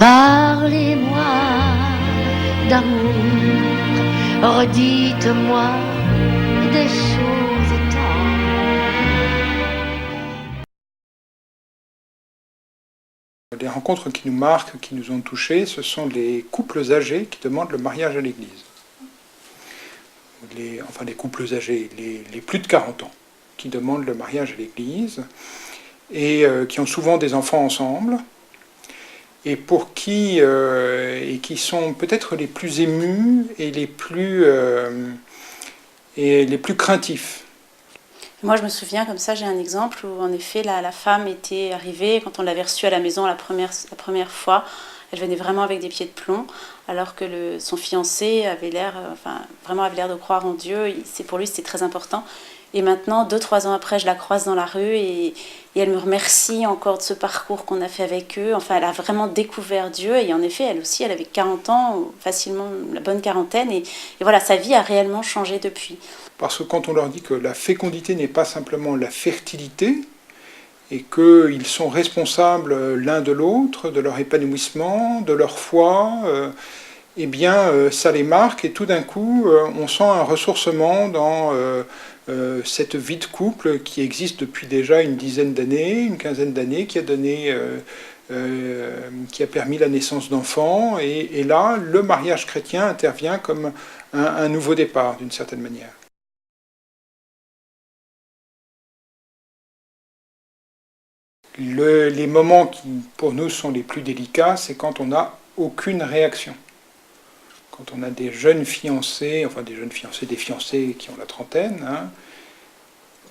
Parlez-moi d'amour, redites-moi des choses tendres. Les rencontres qui nous marquent, qui nous ont touchés, ce sont les couples âgés qui demandent le mariage à l'église. Les couples âgés, les plus de 40 ans, qui demandent le mariage à l'église, et qui ont souvent des enfants ensemble, et pour qui sont peut-être les plus émus et les plus craintifs. Moi, je me souviens, comme ça, j'ai un exemple où, en effet, la femme était arrivée, quand on l'avait reçue à la maison la première fois, elle venait vraiment avec des pieds de plomb, alors que son fiancé avait l'air de croire en Dieu. Pour lui, c'était très important. Et maintenant, 2-3 ans après, je la croise dans la rue et elle me remercie encore de ce parcours qu'on a fait avec eux. Enfin, elle a vraiment découvert Dieu. Et en effet, elle aussi, elle avait 40 ans, facilement la bonne quarantaine. Et voilà, sa vie a réellement changé depuis. Parce que quand on leur dit que la fécondité n'est pas simplement la fertilité, et qu'ils sont responsables l'un de l'autre, de leur épanouissement, de leur foi, eh bien ça les marque et tout d'un coup on sent un ressourcement dans cette vie de couple qui existe depuis déjà une dizaine d'années, une quinzaine d'années, qui a permis la naissance d'enfants, et là le mariage chrétien intervient comme un nouveau départ d'une certaine manière. Les moments qui, pour nous, sont les plus délicats, c'est quand on n'a aucune réaction. Quand on a des jeunes fiancés, des fiancés qui ont la trentaine,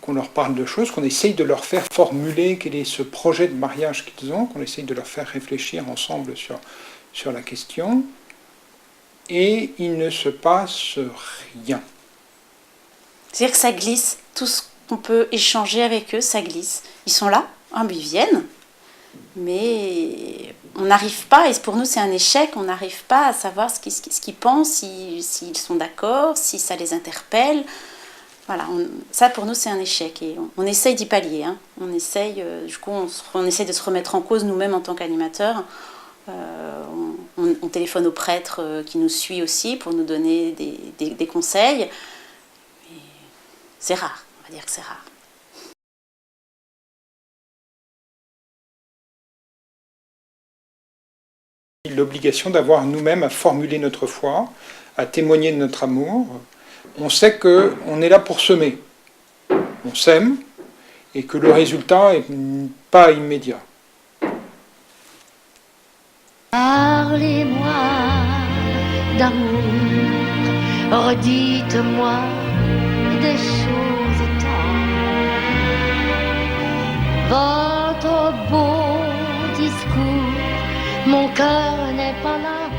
qu'on leur parle de choses, qu'on essaye de leur faire formuler quel est ce projet de mariage qu'ils ont, qu'on essaye de leur faire réfléchir ensemble sur la question, et il ne se passe rien. C'est-à-dire que ça glisse, tout ce qu'on peut échanger avec eux, ça glisse. Ils sont là, ils viennent, mais on n'arrive pas, et pour nous c'est un échec, on n'arrive pas à savoir ce qu'ils pensent, s'ils sont d'accord, si ça les interpelle. Voilà, ça pour nous c'est un échec, et on essaye d'y pallier. On essaye, on essaye de se remettre en cause nous-mêmes en tant qu'animateurs. On téléphone au prêtre qui nous suit aussi pour nous donner des conseils. Mais c'est rare, on va dire que c'est rare. L'obligation d'avoir nous-mêmes à formuler notre foi, à témoigner de notre amour. On sait qu'on est là pour semer. On sème, et que le résultat n'est pas immédiat. Parlez-moi d'amour, redites-moi des choses tendres. Votre beau discours, mon cœur n'est pas là